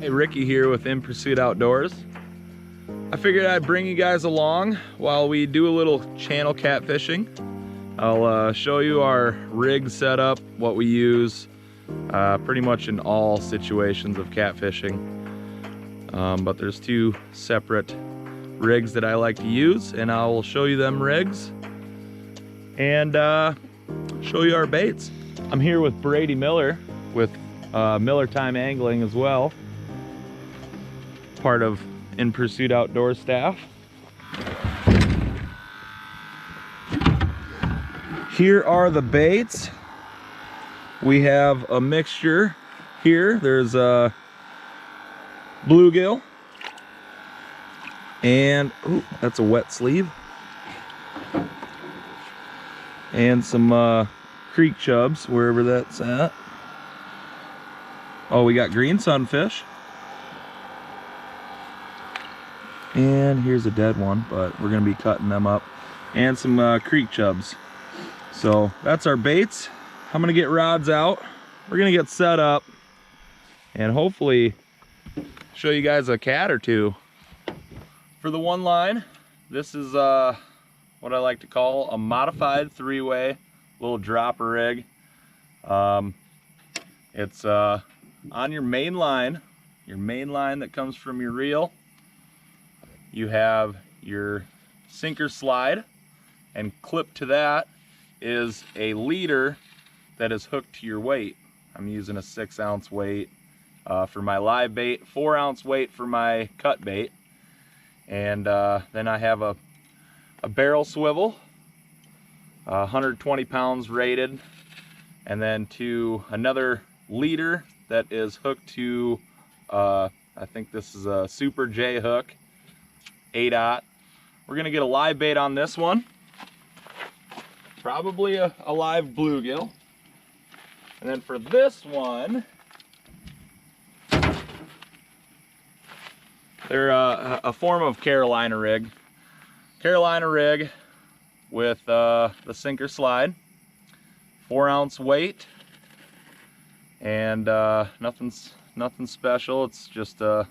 Hey, Ricky here with In Pursuit Outdoors. I figured I'd bring you guys along while we do a little channel catfishing. I'll show you our rig setup, what we use, pretty much in all situations of catfishing. But there's two separate rigs that I like to use, and I will show you them rigs and show you our baits. I'm here with Brady Miller with Miller Time Angling as well, part of In Pursuit Outdoors staff. Here are the baits. We have a mixture here. There's a bluegill, and ooh, that's a wet sleeve, and some creek chubs, wherever that's at. Oh, we got green sunfish. And here's a dead one, but we're gonna be cutting them up. And some creek chubs. So that's our baits. I'm gonna get rods out. We're gonna get set up and hopefully show you guys a cat or two. For the one line, this is what I like to call a modified three-way little dropper rig. It's on your main line that comes from your reel. You have your sinker slide, and clipped to that is a leader that is hooked to your weight. I'm using a 6-ounce weight for my live bait, 4-ounce weight for my cut bait, and then I have a barrel swivel, 120 pounds rated, and then to another leader that is hooked to I think this is a Super J hook, 8-aught. We're gonna get a live bait on this one, probably a live bluegill. And then for this one, they're a form of Carolina rig with the sinker slide, 4-ounce weight, and nothing special. It's just a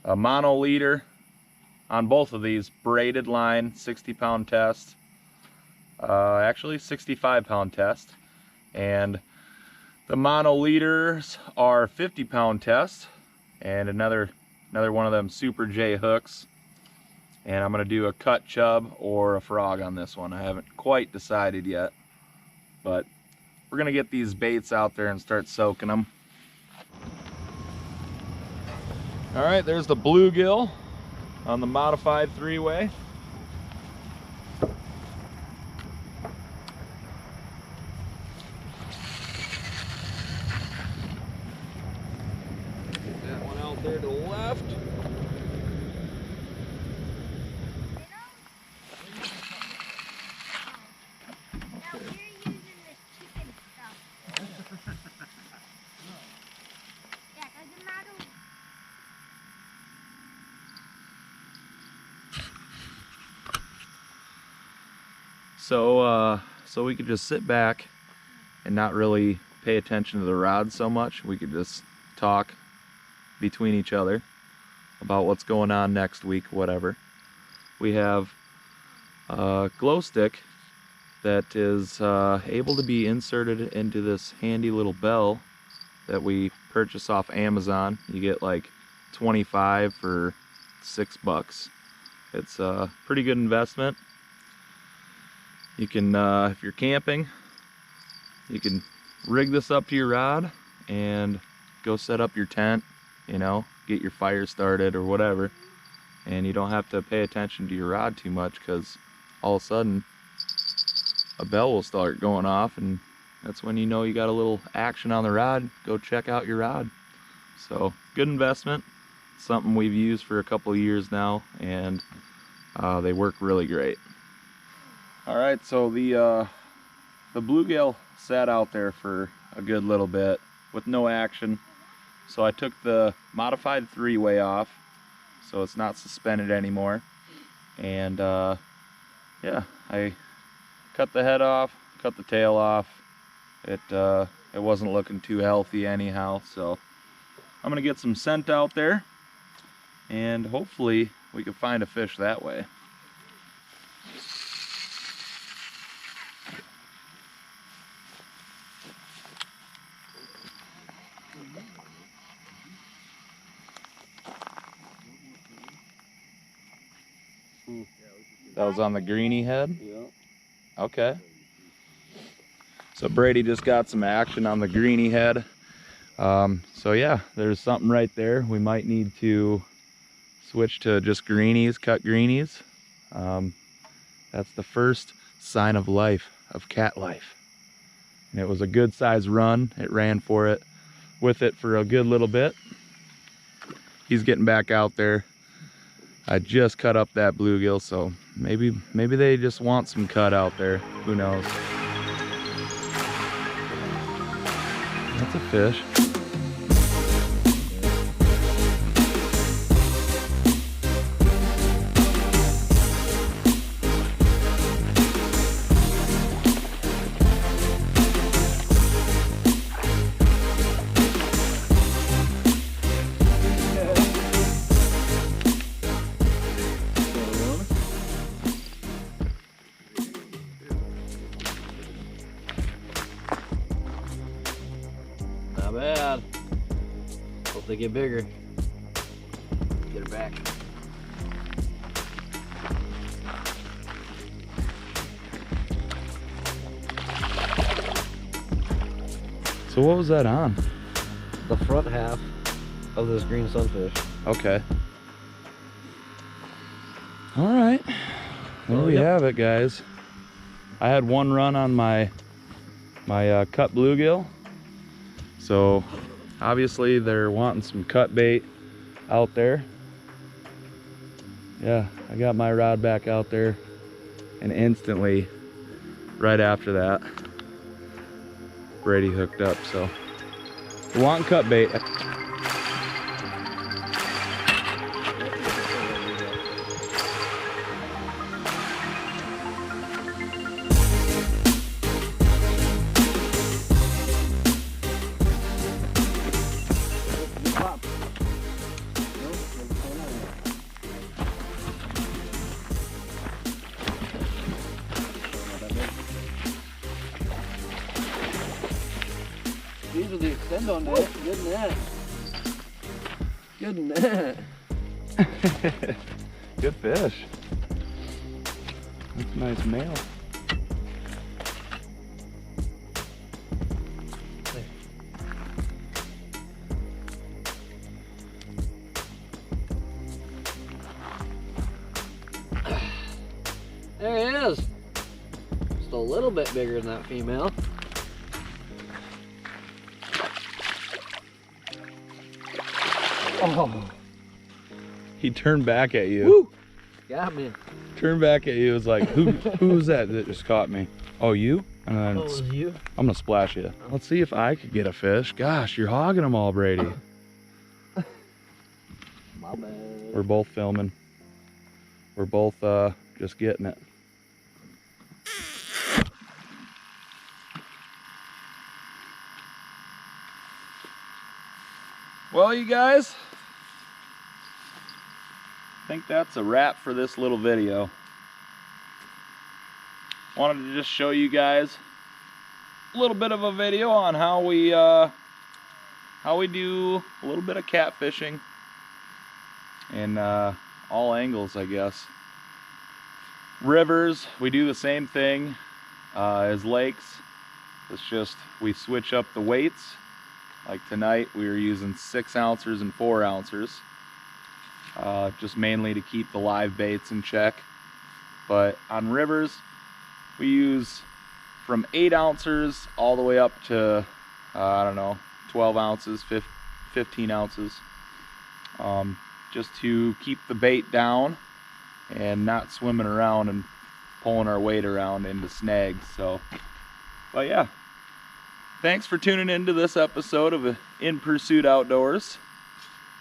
mono leader on both of these, braided line, 60-pound test, actually 65-pound test, and the mono leaders are 50-pound test, and another one of them Super J hooks. And I'm gonna do a cut chub or a frog on this one. I haven't quite decided yet, but we're gonna get these baits out there and start soaking them. All right, there's the bluegill on the modified three-way. Get that one out there to the left. So we could just sit back and not really pay attention to the rod so much. We could just talk between each other about what's going on next week, whatever. We have a glow stick that is able to be inserted into this handy little bell that we purchase off Amazon. You get like 25 for $6. It's a pretty good investment. You can, if you're camping, you can rig this up to your rod and go set up your tent, you know, get your fire started or whatever, and you don't have to pay attention to your rod too much, because all of a sudden a bell will start going off, and that's when you know you got a little action on the rod. Go check out your rod. So good investment, something we've used for a couple of years now, and they work really great. All right, so the bluegill sat out there for a good little bit with no action. So I took the modified three-way off, so it's not suspended anymore. And yeah, I cut the head off, cut the tail off. It wasn't looking too healthy anyhow, so I'm gonna get some scent out there, and hopefully we can find a fish that way. That was on the greenie head? Yeah. Okay. So Brady just got some action on the greenie head. So yeah, there's something right there. We might need to switch to just greenies, cut greenies. That's the first sign of life, of cat life. And it was a good size run. It ran with it for a good little bit. He's getting back out there. I just cut up that bluegill, so maybe they just want some cut out there. Who knows? That's a fish. Not bad. Hope they get bigger. Get her back. So what was that on? The front half of this green sunfish. Okay. All right. There we have it, guys. I had one run on my cut bluegill. So obviously they're wanting some cut bait out there. Yeah, I got my rod back out there, and instantly, right after that, Brady hooked up. So they're wanting cut bait. These are the extendo net. Good net. Good net. Good fish. That's a nice male. There he is. Just a little bit bigger than that female. Oh. He turned back at you. Woo! Got me. Turned back at you. It was like, who's that just caught me? Oh, you? And then Oh, it was you? I'm gonna splash you. Let's see if I could get a fish. Gosh, you're hogging them all, Brady. My bad. We're both filming. We're both just getting it. Well, you guys, I think that's a wrap for this little video. Wanted to just show you guys a little bit of a video on how we do a little bit of catfishing in all angles, I guess. Rivers, we do the same thing as lakes. It's just we switch up the weights. Like tonight, we were using 6 ounces and 4 ounces, just mainly to keep the live baits in check. But on rivers, we use from 8 ounces all the way up to, I don't know, 12 ounces, 15 ounces, just to keep the bait down and not swimming around and pulling our weight around into snags. So, but yeah. Thanks for tuning into this episode of In Pursuit Outdoors,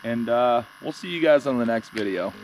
and we'll see you guys on the next video.